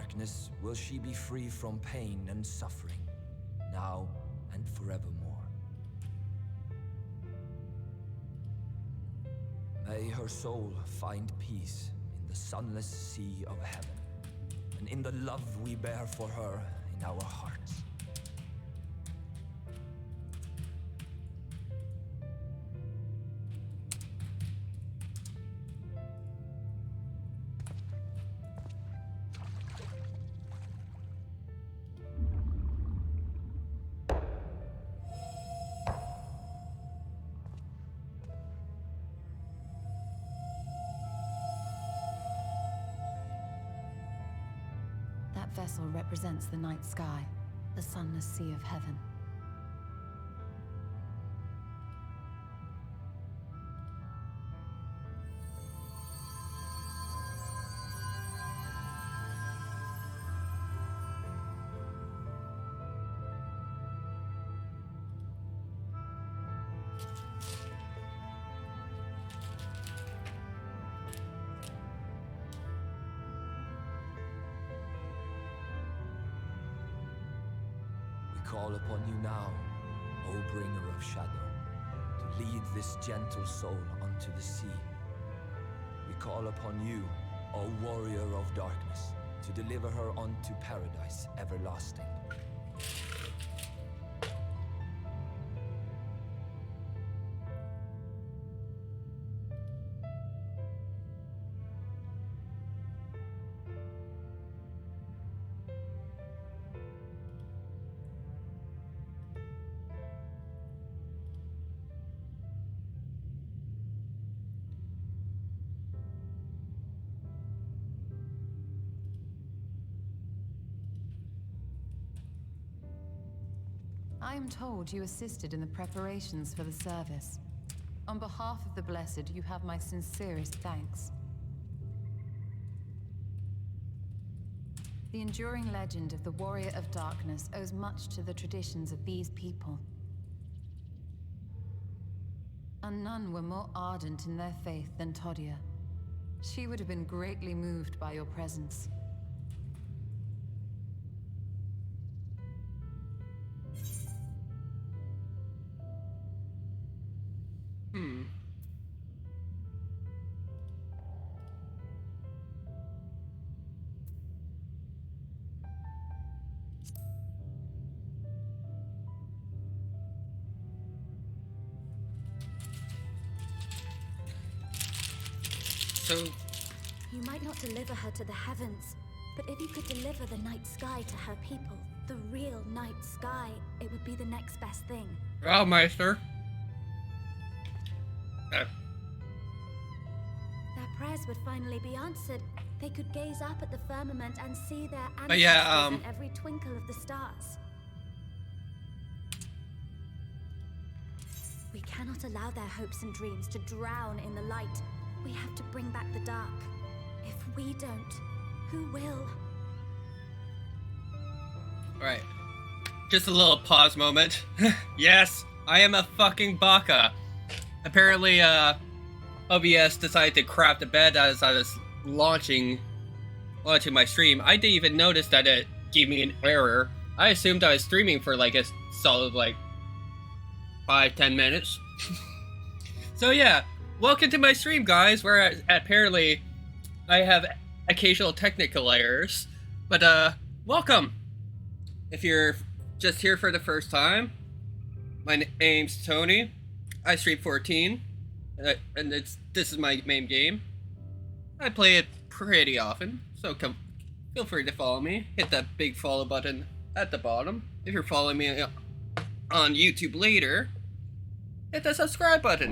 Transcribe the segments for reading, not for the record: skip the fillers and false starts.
darkness will she be free from pain and suffering, now and forevermore. May her soul find peace in the sunless sea of heaven, and in the love we bear for her in our hearts. That vessel represents the night sky, the sunless sea of heaven. Call upon you now, O bringer of shadow, to lead this gentle soul unto the sea. We call upon you, O warrior of darkness, to deliver her unto paradise everlasting. I am told you assisted in the preparations for the service. On behalf of the Blessed, you have my sincerest thanks. The enduring legend of the Warrior of Darkness owes much to the traditions of these people. And none were more ardent in their faith than Todia. She would have been greatly moved by your presence. So... You might not deliver her to the heavens, but if you could deliver the night sky to her people, the real night sky, it would be the next best thing. Well, Meister. Their prayers would finally be answered. They could gaze up at the firmament and see their ancestors in every twinkle of the stars. We cannot allow their hopes and dreams to drown in the light. We have to bring back the dark. If we don't, who will? Right. Just a little pause moment. Yes, I am a fucking baka. Apparently, OBS decided to crap the bed as I was launching my stream. I didn't even notice that it gave me an error. I assumed I was streaming for like a solid like 5-10 minutes. So yeah, welcome to my stream, guys, where apparently I have occasional technical errors. But welcome. If you're just here for the first time, my name's Tony. I stream 14, and this is my main game. I play it pretty often, so feel free to follow me. Hit that big follow button at the bottom. If you're following me on YouTube later, hit the subscribe button.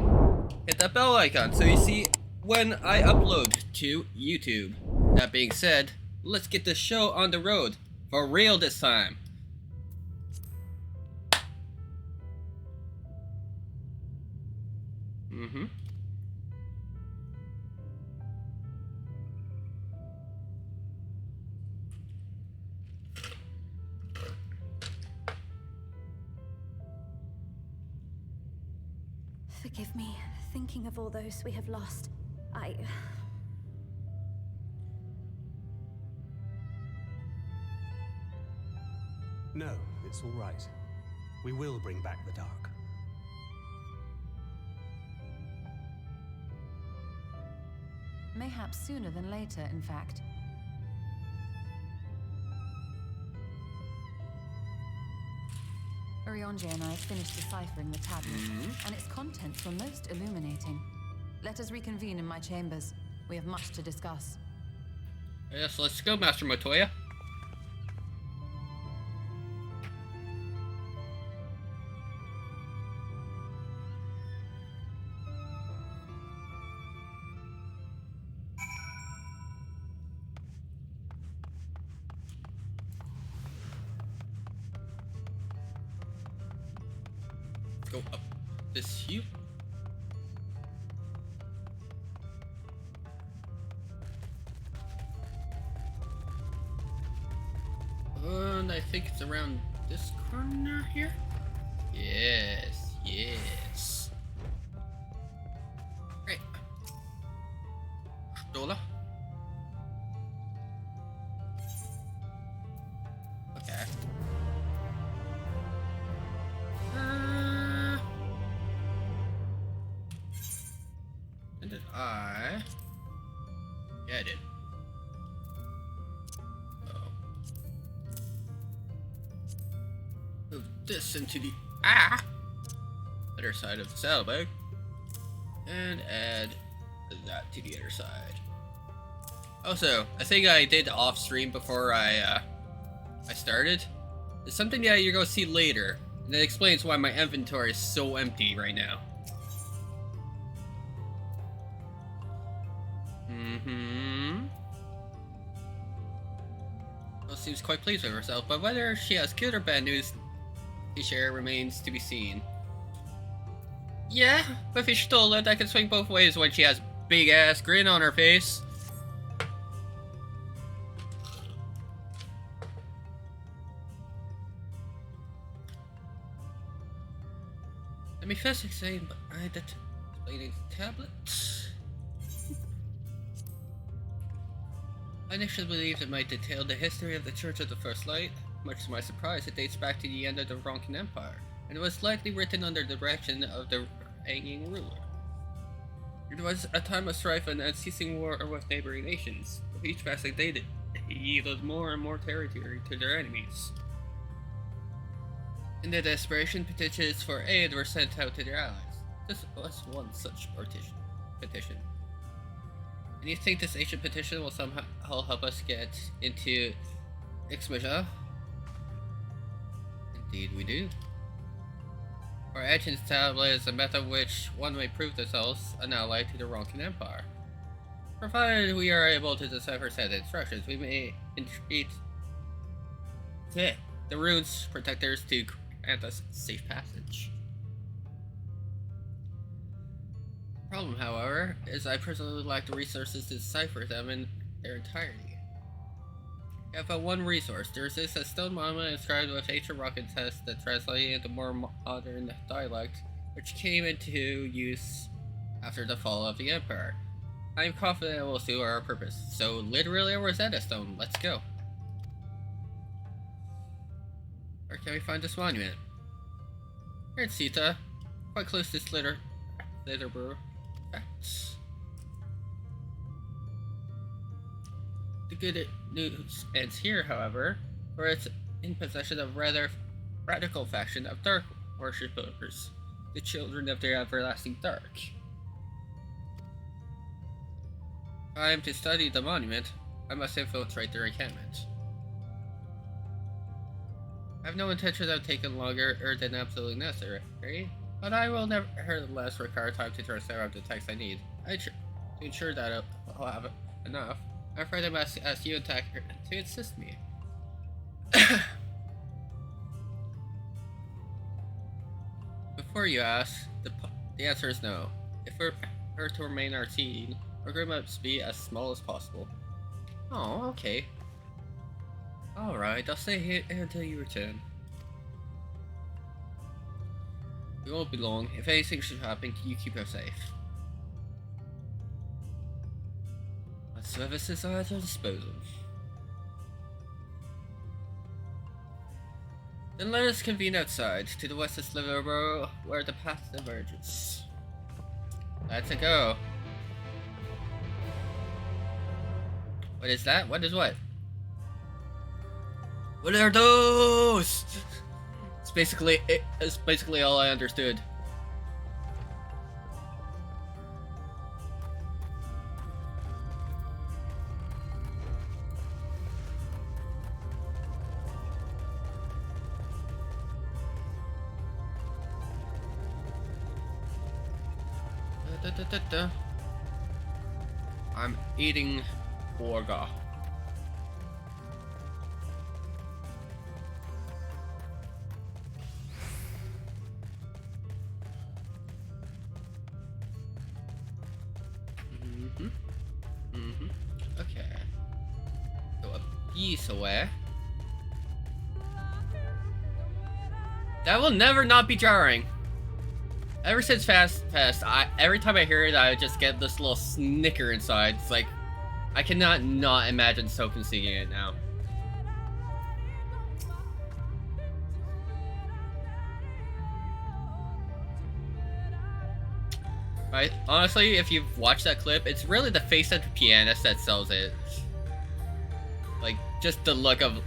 Hit that bell icon so you see when I upload to YouTube. That being said, let's get the show on the road for real this time. Forgive me, thinking of all those we have lost. No, it's all right. We will bring back the dark. Mayhaps sooner than later, in fact. Orionje and I have finished deciphering the tablet, and its contents were most illuminating. Let us reconvene in my chambers. We have much to discuss. Yes, let's go, Master Motoya. Go up this here. And I think it's around this corner here. Yes, yes. Great. Stola. Okay. And then yeah, I did. Move this into the other side of the saddlebag, and add that to the other side. Also, I think I did off stream before I started. It's something that you're gonna see later, and it explains why my inventory is so empty right now. Well, seems quite pleased with herself, but whether she has good or bad news to share remains to be seen. Yeah, but if you stole it, I can swing both ways when she has big ass grin on her face. Let me first explain behind the explaining tablet. I initially believed it might detail the history of the Church of the First Light. Much to my surprise, it dates back to the end of the Ronkin Empire, and it was likely written under the direction of the reigning ruler. It was a time of strife and unceasing war with neighboring nations. With each passing day, it yielded more and more territory to their enemies. In their desperation, petitions for aid were sent out to their allies. This was one such petition. And you think this ancient petition will somehow help us get into Ixmisha? Indeed we do. Our ancient tablet is a method which one may prove themselves an ally to the Ronkin Empire. Provided we are able to decipher said instructions, we may entreat the rune's protectors to grant us safe passage. The problem, however, is I personally lack the resources to decipher them in their entirety. We have one resource. There exists a stone monument inscribed with ancient Ronkin texts that translate into more modern dialect, which came into use after the fall of the Emperor. I am confident it will suit our purpose. So, literally a Rosetta Stone. Let's go. Where can we find this monument? Here in Sita, quite close to Slitherborough. The good news ends here, however, for it's in possession of rather radical faction of dark worshippers, the children of the everlasting dark. If I am to study the monument, I must infiltrate their encampment. I have no intention of taking longer than absolutely necessary, but I will nevertheless require time to transfer the text I need. To ensure that I'll have enough, I'm afraid I must ask you and Tucker to assist me. Before you ask, the answer is no. If we're to remain our team, our group must be as small as possible. Oh, okay. Alright, I'll stay here until you return. We won't be long. If anything should happen, you keep her safe. What services are at your disposal? Then let us convene outside, to the west of ZALERA, where the path emerges. Let's go. What is that? What is what? What are those? It's basically all I understood. I'm eating burger. Okay. Go a piece away. That will never not be jarring. Ever since Fast, every time I hear it, I just get this little snicker inside. It's like, I cannot not imagine Soken singing it now. Right? Honestly, if you've watched that clip, it's really the face of the pianist that sells it. Like, just the look of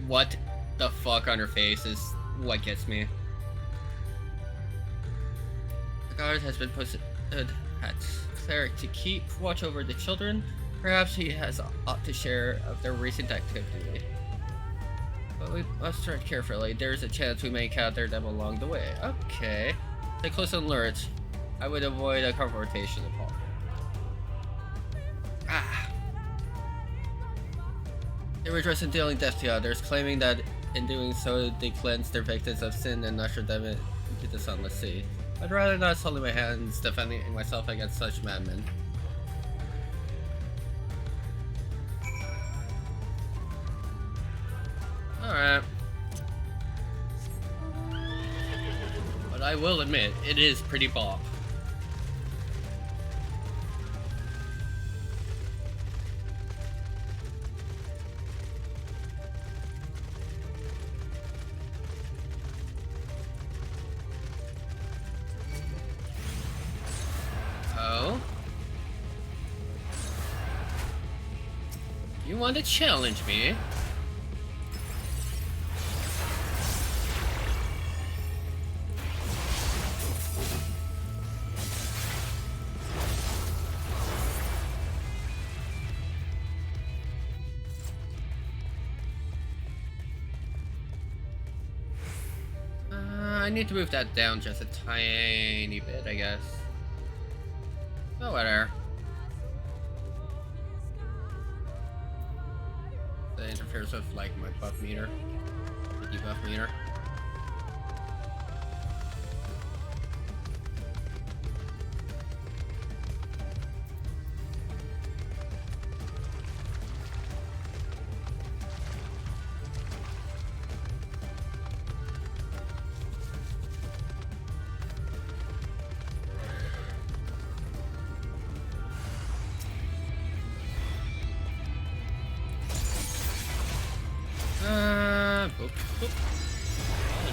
what the fuck on her face is what gets me. Guard has been posted at Cleric to keep watch over the children. Perhaps he has ought to share of their recent activity. But we must tread carefully. There's a chance we may encounter them along the way. Okay. Stay close and alert. I would avoid a confrontation if possible. They were dressed in dealing death to others, claiming that in doing so they cleansed their victims of sin and ushered them into the sunless sea. I'd rather not sully my hands defending myself against such madmen. Alright. But I will admit, it is pretty bop. You want to challenge me? I need to move that down just a tiny bit, I guess. Oh, whatever. That interferes with like my buff meter, the debuff meter.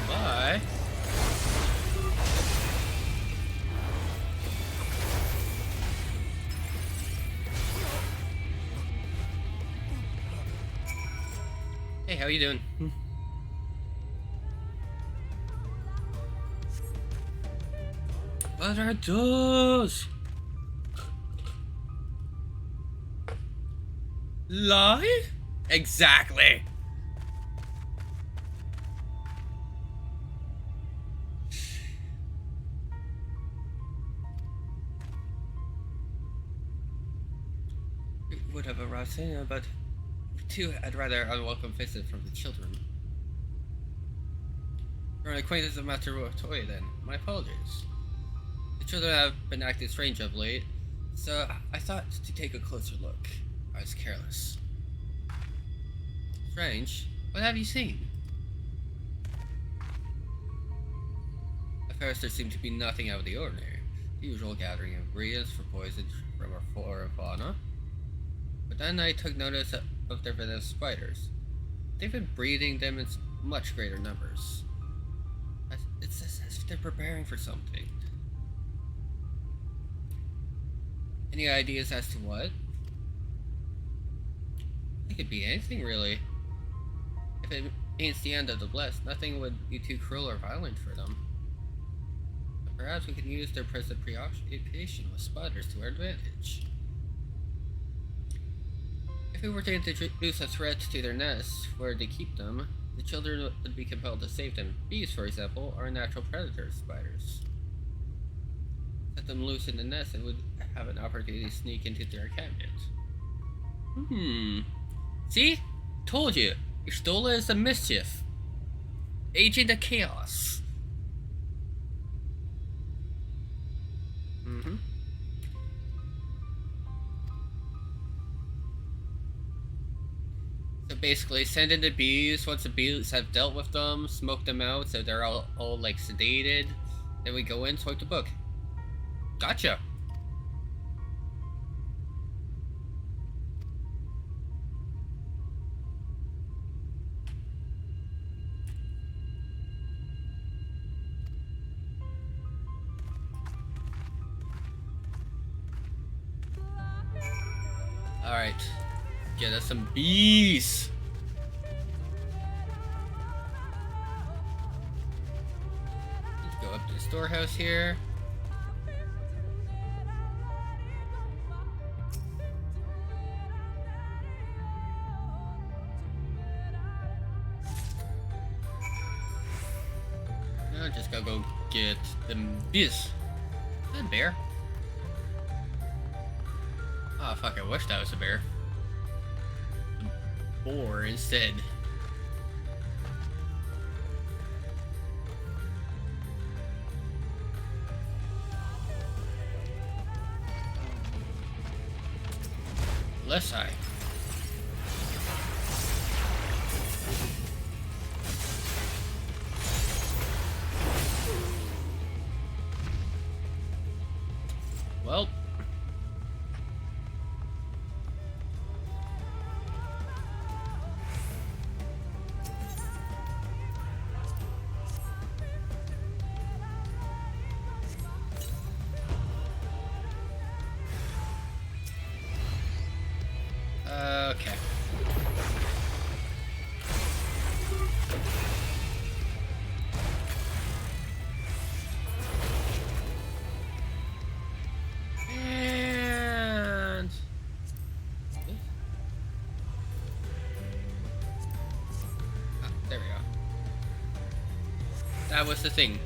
Bye. Hey, how you doing? What are those? LAHEE? Exactly. Would have arrived sooner, but too, I'd rather unwelcome visit from the children. You're an acquaintance of Master Toy then. My apologies. The children have been acting strange of late, so I thought to take a closer look. I was careless. Strange? What have you seen? At first there seemed to be nothing out of the ordinary. The usual gathering of ingredients for poison from our flora and fauna. But then I took notice of their venomous spiders. They've been breeding them in much greater numbers. It's as if they're preparing for something. Any ideas as to what? It could be anything, really. If it means the end of the Blessed, nothing would be too cruel or violent for them. But perhaps we can use their present preoccupation with spiders to our advantage. If we were to introduce a threat to their nests, where they keep them, the children would be compelled to save them. Bees, for example, are natural predators, spiders. Set them loose in the nest and would have an opportunity to sneak into their encampment. See? Told you. Stola is the mischief. Agent of chaos. So basically, send in the bees. Once the bees have dealt with them, smoke them out so they're all like sedated. Then we go in, swipe the book. Gotcha. Alright. Get us some bees. Let's go up to the storehouse here. Now just gotta go get them bees. Is that a bear? Oh fuck, I wish that was a bear. Boar instead. Left side. Well. Okay. And there we go. That was the thing.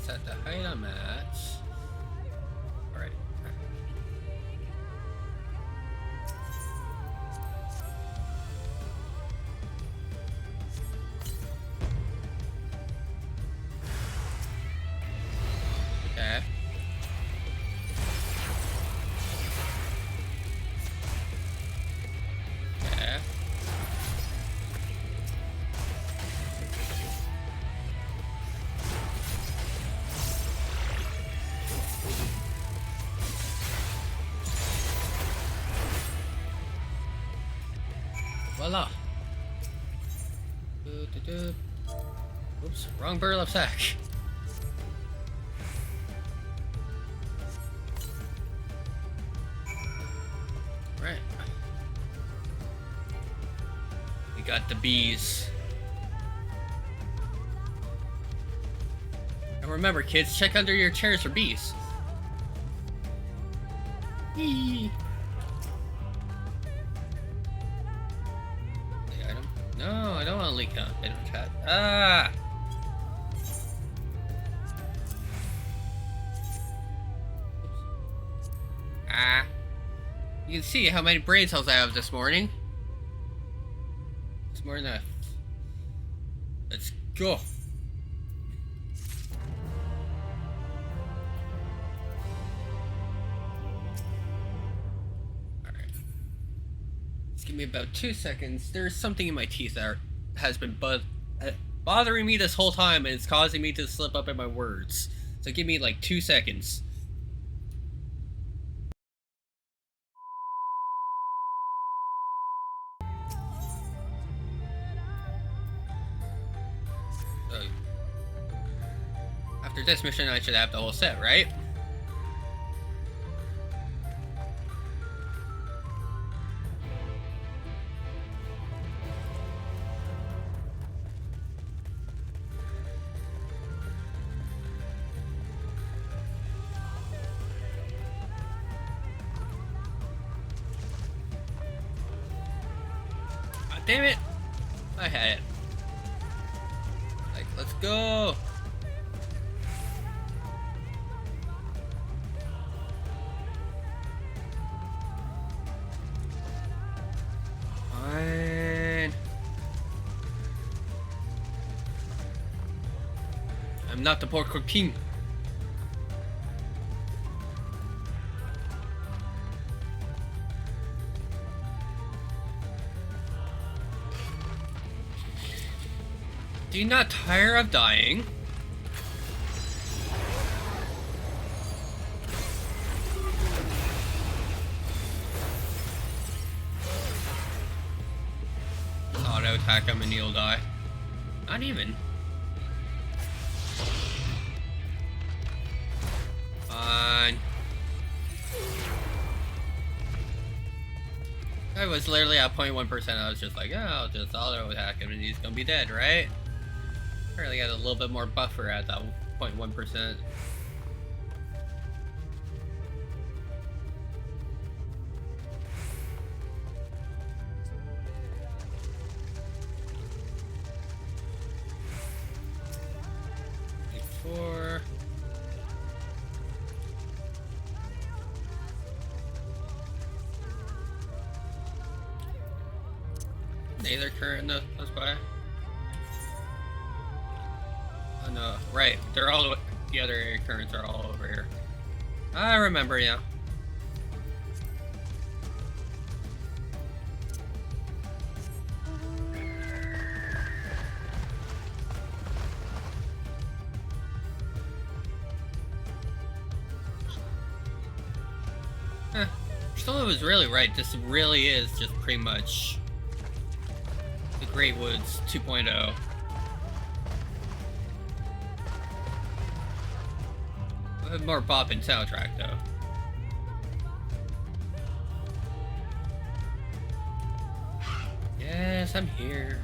At the height I'm at. Alright. Okay. Okay. Voila. Oops, wrong burlap sack. Right. We got the bees. And remember, kids, check under your chairs for bees. Eee. No, I don't want to leak out. Cat. Ah! You can see how many brain cells I have this morning. It's more than enough. Let's go. Alright. Just give me about 2 seconds. There's something in my teeth that has been bothering me this whole time, and it's causing me to slip up in my words. So give me like 2 seconds. So, after this mission, I should have the whole set, right? Damn it! I had it. Like, let's go! Fine. I'm not the pork king. Do you not tire of dying? Auto attack him and he'll die. Not even. Fine. I was literally at 0.1%. I was just like, yeah, I'll just auto attack him and he's gonna be dead, right? Apparently got a little bit more buffer at that 0.1%. Four. Neither current goes by. Oh no, right. They're all the other area currents are all over here. I remember, yeah. Stella was really right. This really is just pretty much the Great Woods 2.0. A bit more bop and soundtrack though. Yes, I'm here.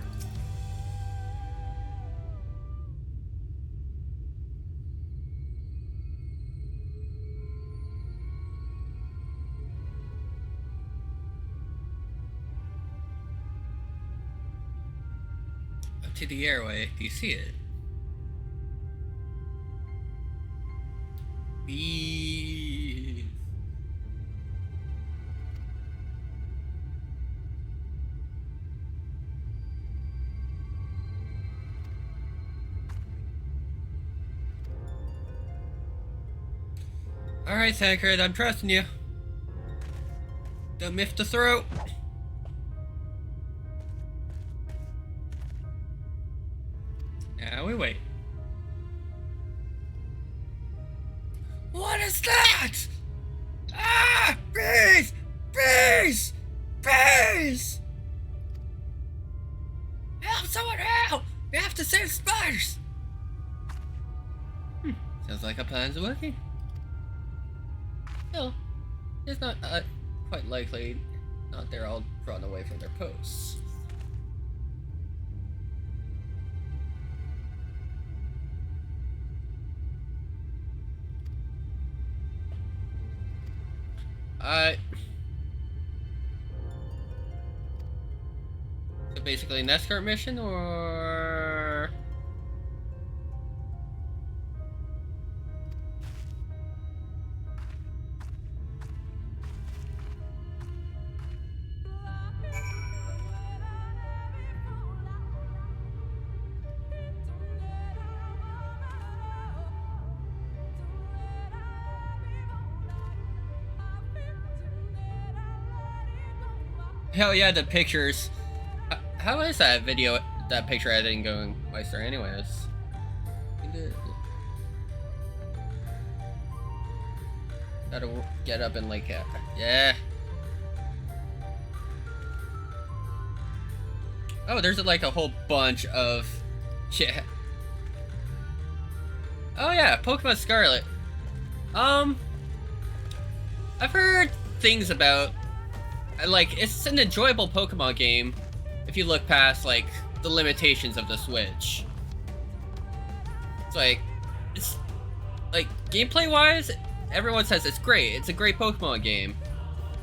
Up to the airway. Do you see it? Bees. Alright, Tancred, I'm trusting you. Don't miss the throat. Now we wait. What is that? Ah! Bees! Bees! Bees! Help! Someone help! We have to save spiders! Sounds like our plan's working. Still, it's not quite likely not they're all run away from their posts. So basically an escort mission, or... Hell yeah, the pictures. How is that video, that picture editing going, Meister, anyways? Gotta get up and like, yeah. Oh, there's like a whole bunch of shit. Oh yeah, Pokemon Scarlet. I've heard things about, like, it's an enjoyable Pokemon game if you look past like the limitations of the Switch. It's like gameplay wise, everyone says it's great. It's a great Pokemon game,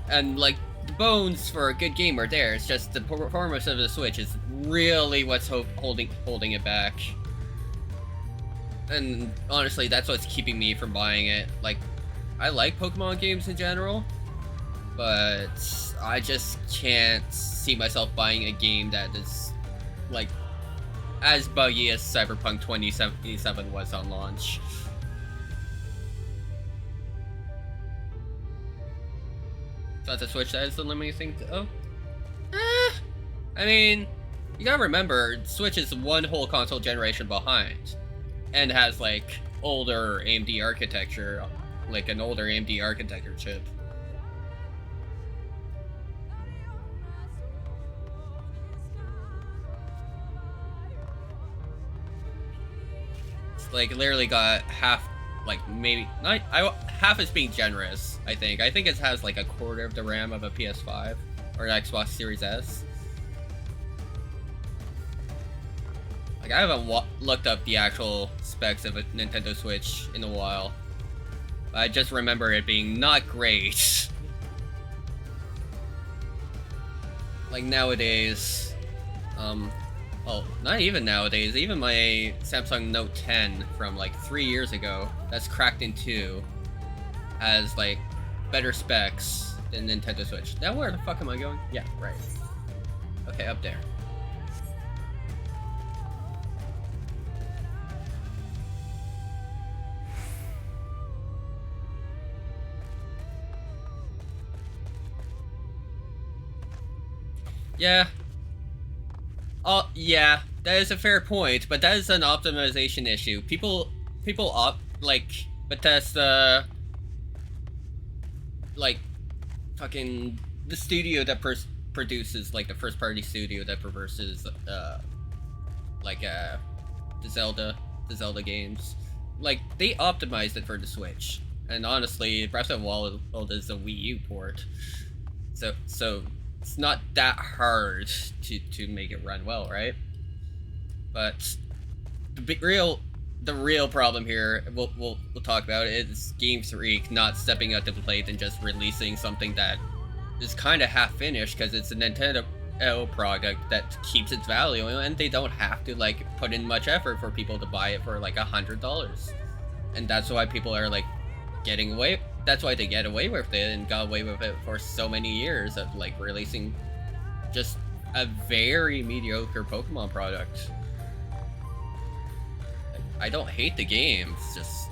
and like the bones for a good game are there. It's just the performance of the Switch is really what's holding it back. And honestly, that's what's keeping me from buying it. Like, I like Pokemon games in general, but I just can't see myself buying a game that is like as buggy as Cyberpunk 2077 was on launch. Thought the Switch that is the limiting thing. Oh, I mean, you gotta remember, Switch is one whole console generation behind, and has like older AMD architecture, like an older AMD architecture chip. It's like literally got half, like maybe not. Half is being generous. I think it has like a quarter of the RAM of a PS5 or Xbox Series S. Like, I haven't looked up the actual specs of a Nintendo Switch in a while. I just remember it being not great. Like nowadays, well, not even nowadays, even my Samsung Note 10 from like 3 years ago, that's cracked in two, has like better specs than Nintendo Switch. Now where the fuck am I going? Yeah, right. Okay, up there. Yeah. Oh, yeah, that is a fair point, but that is an optimization issue. People like Bethesda, like fucking the studio that produces, like the first party studio that produces like the Zelda games. Like, they optimized it for the Switch. And honestly, Breath of the Wild is a Wii U port. So it's not that hard to make it run well, right? But the real problem here, we'll talk about it, is Game Freak not stepping up to the plate and just releasing something that is kind of half finished because it's a Nintendo product that keeps its value, and they don't have to like put in much effort for people to buy it for like $100. And that's why people are like getting away. That's why they get away with it and got away with it for so many years of like releasing just a very mediocre Pokemon product. I don't hate the game, it's just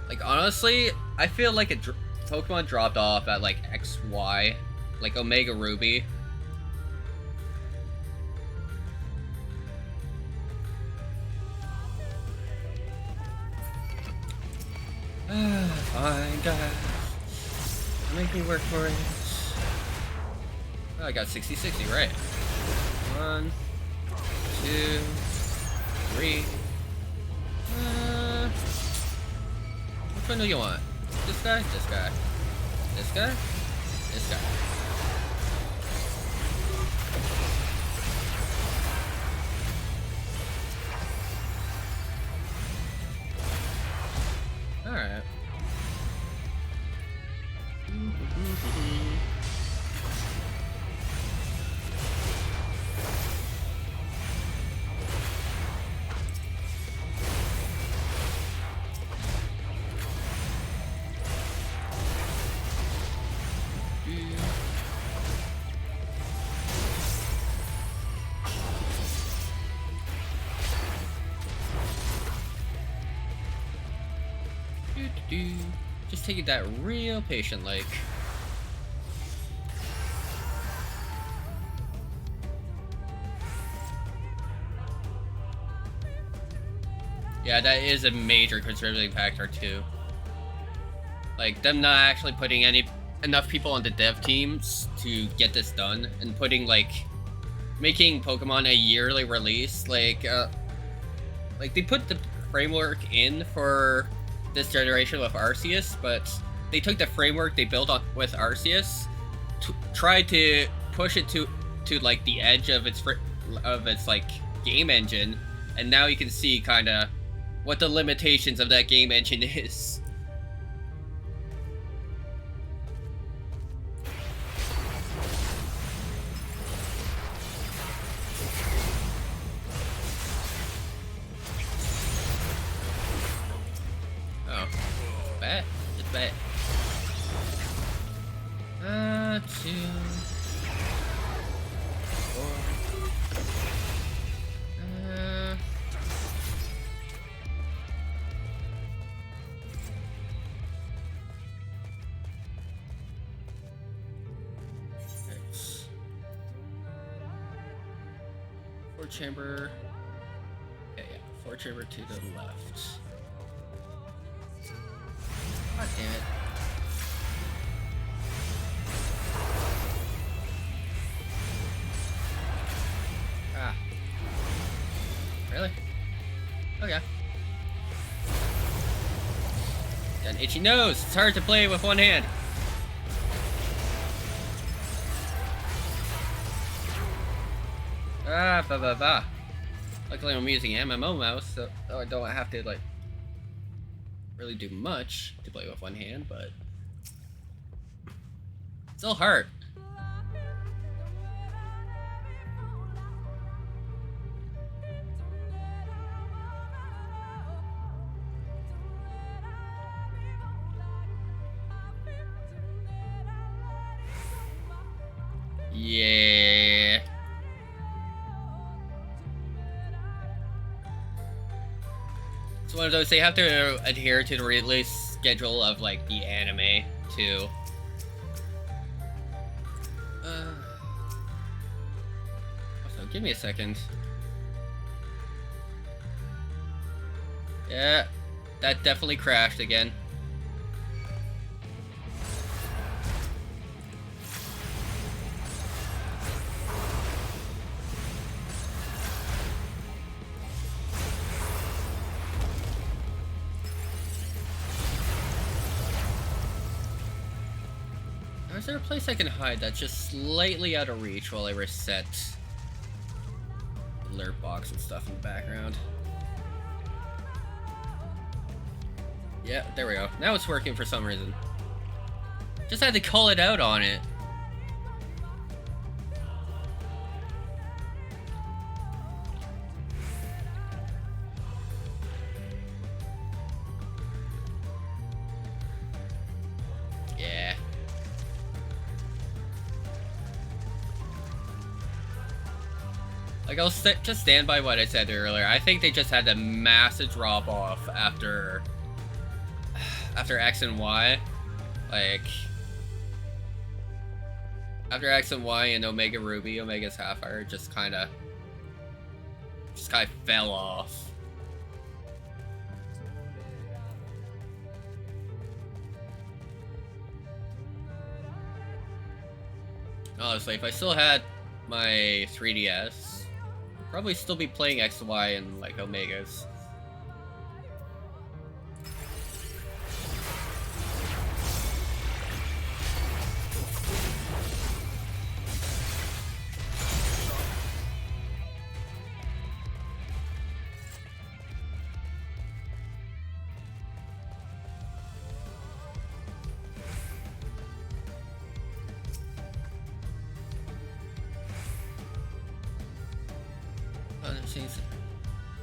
like, honestly, I feel like Pokemon dropped off at like XY, like Omega Ruby. Fine, guys. Make me work for it. Oh, I got 60-60, right. 1, 2, 3. Which one do you want? This guy? This guy? This guy? This guy. Alright. Just taking that real patient like. Yeah, that is a major contributing factor too. Like them not actually putting enough people on the dev teams to get this done, and putting like making Pokemon a yearly release. Like they put the framework in for this generation with Arceus, but they took the framework they built on with Arceus, tried to push it to like the edge of its like game engine, and now you can see kind of what the limitations of that game engine is. Oh, bet. Just bet. 2, 4. Chamber. Okay, yeah. 4 chamber to the left. God damn it. Ah. Really? Okay. Got an itchy nose. It's hard to play with one hand. Ah, blah blah blah. Luckily I'm using MMO mouse, so I don't have to like really do much to play with one hand, but it's still hard. Yeah. It's one of those, they have to adhere to the release schedule of like the anime too. Also, give me a second. Yeah, that definitely crashed again. Is there a place I can hide that's just slightly out of reach while I reset the alert box and stuff in the background? Yeah, there we go. Now it's working for some reason. Just had to call it out on it. Yeah. Like, I'll just stand by what I said earlier. I think they just had a massive drop-off after X and Y. Like, after X and Y and Omega Ruby, Omega Sapphire just kind of fell off. Honestly, if I still had my 3DS, I'd probably still be playing X and Y and like Omegas.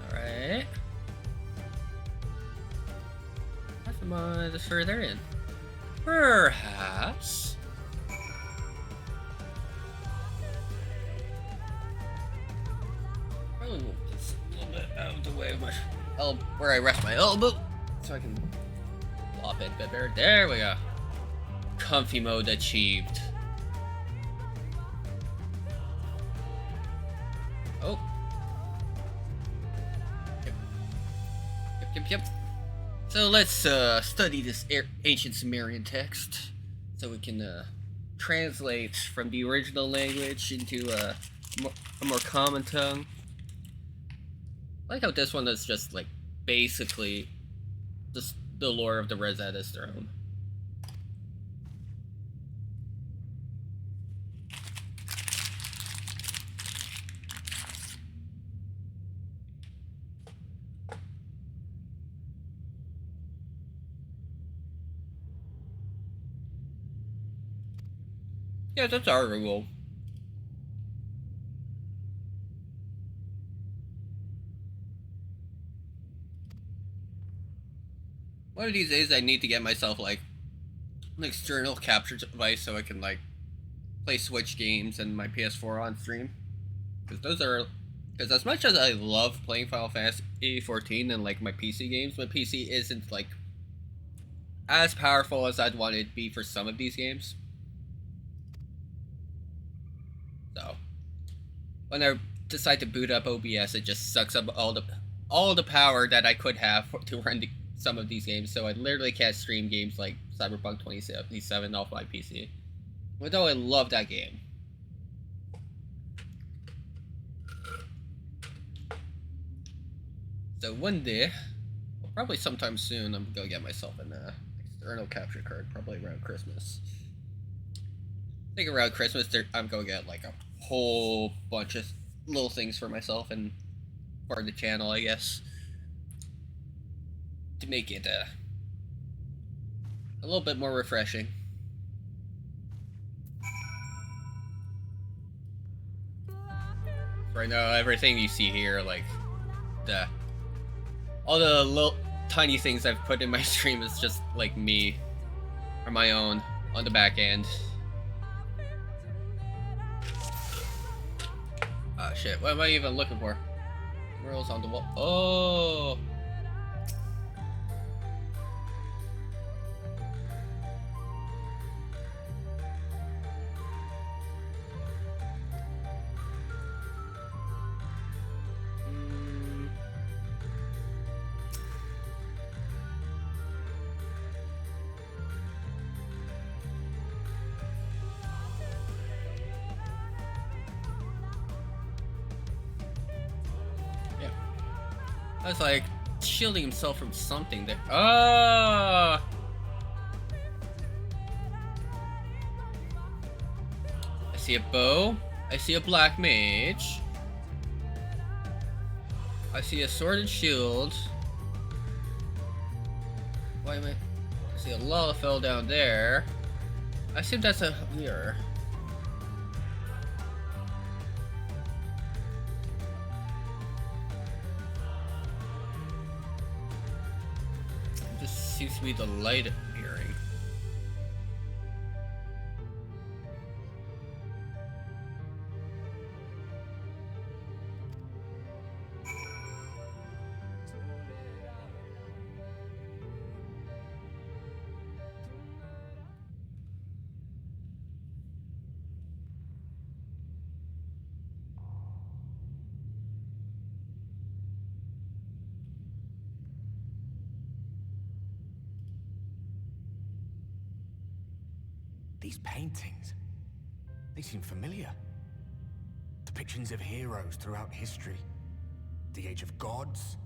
Alright. Have them just further in. Perhaps. Probably move this a little bit out of the way of my where I rest my elbow, so I can plop it a bit better. There we go. Comfy mode achieved. Oh. Yep. So let's study this ancient Sumerian text, so we can translate from the original language into a more common tongue. I like how this one is just like basically just the lore of the Rosetta's throne. Yeah, that's our rule. One of these days I need to get myself like an external capture device so I can like play Switch games and my PS4 on stream. Because as much as I love playing Final Fantasy 14 and like my PC games, my PC isn't like as powerful as I'd want it to be for some of these games. So when I decide to boot up OBS, it just sucks up all the power that I could have to run some of these games. So I literally can't stream games like Cyberpunk 2077 off my PC. Although I love that game. So one day, well, probably sometime soon, I'm gonna get myself an external capture card, probably around Christmas. I think around Christmas, I'm gonna get like a whole bunch of little things for myself and for the channel, I guess, to make it a little bit more refreshing. Right now, everything you see here, like all the little tiny things I've put in my stream is just like me or my own on the back end. Ah, shit, what am I even looking for? Murals on the wall. Oh! I was like shielding himself from something there. Oh! I see a bow. I see a black mage. I see a sword and shield. Why am I see a Lalafell down there. I assume that's a mirror. Seems to be the light appearing. These paintings, they seem familiar. Depictions of heroes throughout history. The Age of Gods,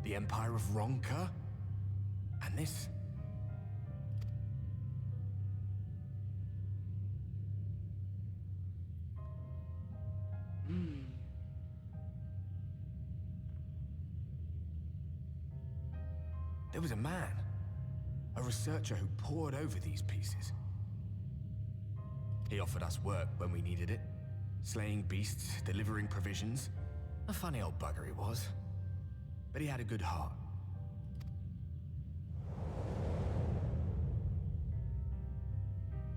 the Empire of Ronka, and this. There was a man, a researcher who pored over these pieces. He offered us work when we needed it. Slaying beasts, delivering provisions. A funny old bugger he was. But he had a good heart.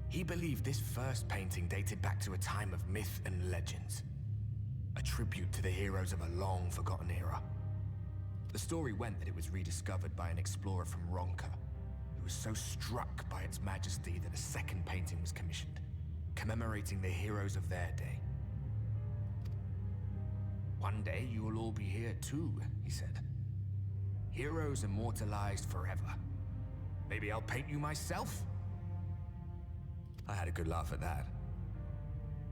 He believed this first painting dated back to a time of myth and legends. A tribute to the heroes of a long-forgotten era. The story went that it was rediscovered by an explorer from Ronka, who was so struck by its majesty that a second painting was commissioned, commemorating the heroes of their day. One day you will all be here too, he said. Heroes immortalized forever. Maybe I'll paint you myself? I had a good laugh at that.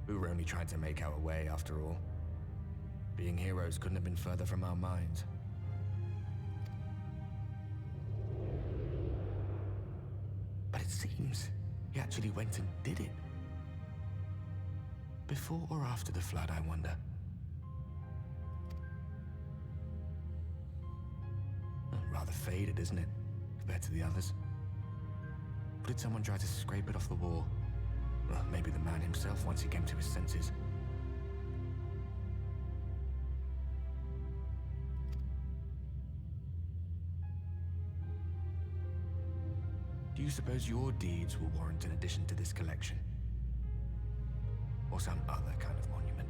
We were only trying to make our way after all. Being heroes couldn't have been further from our minds. But it seems he actually went and did it. Before or after the flood, I wonder. Rather faded, isn't it, compared to the others? Or did someone try to scrape it off the wall? Well, maybe the man himself once he came to his senses. Do you suppose your deeds will warrant an addition to this collection? Or some other kind of monument?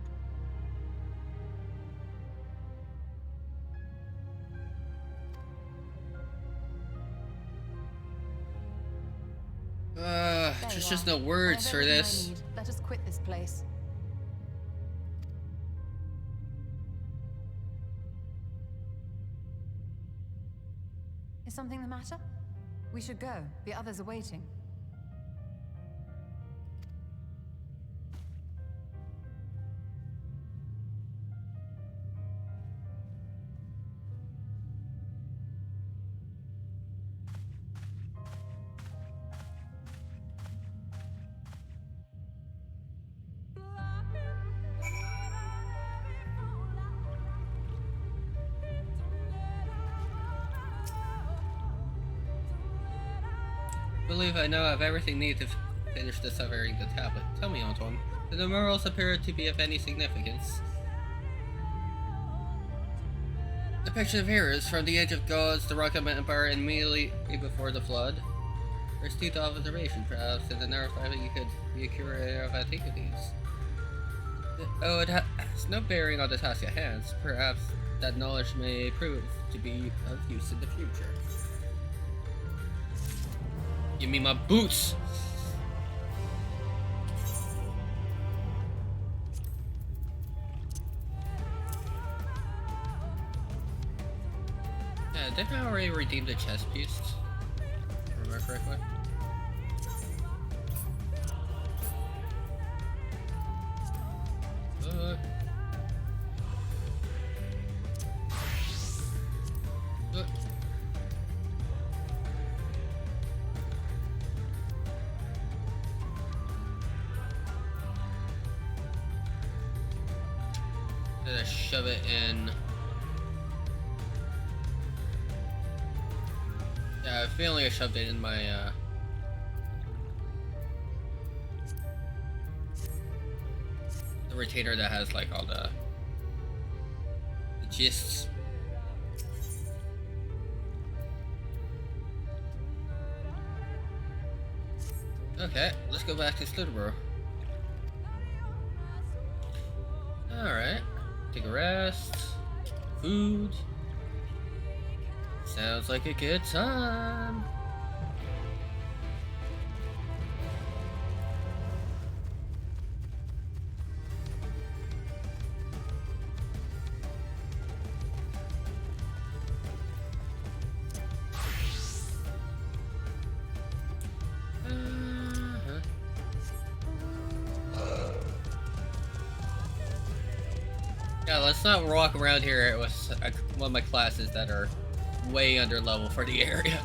There's just no words for this. Let us quit this place. Is something the matter? We should go. The others are waiting. I believe I now have everything needed to finish deciphering the tablet. Tell me, Antoine, do the murals appear to be of any significance? The picture of heroes from the Age of Gods, the Rocket Empire, and immediately before the flood. There's teeth of observation, perhaps, in the narrow five you could be a curator of antiquities. Oh, it has no bearing on the task at hand. Perhaps that knowledge may prove to be of use in the future. Give me my boots! Yeah, didn't I already redeem the chest piece? If I remember correctly. Shove it in. Yeah, I feel like I shoved it in my the retainer that has like all the gists. Okay, let's go back to Shadowbringers. Alright. Take a rest. Food. Sounds like a good time. Yeah, let's not walk around here with one of my classes that are way under level for the area.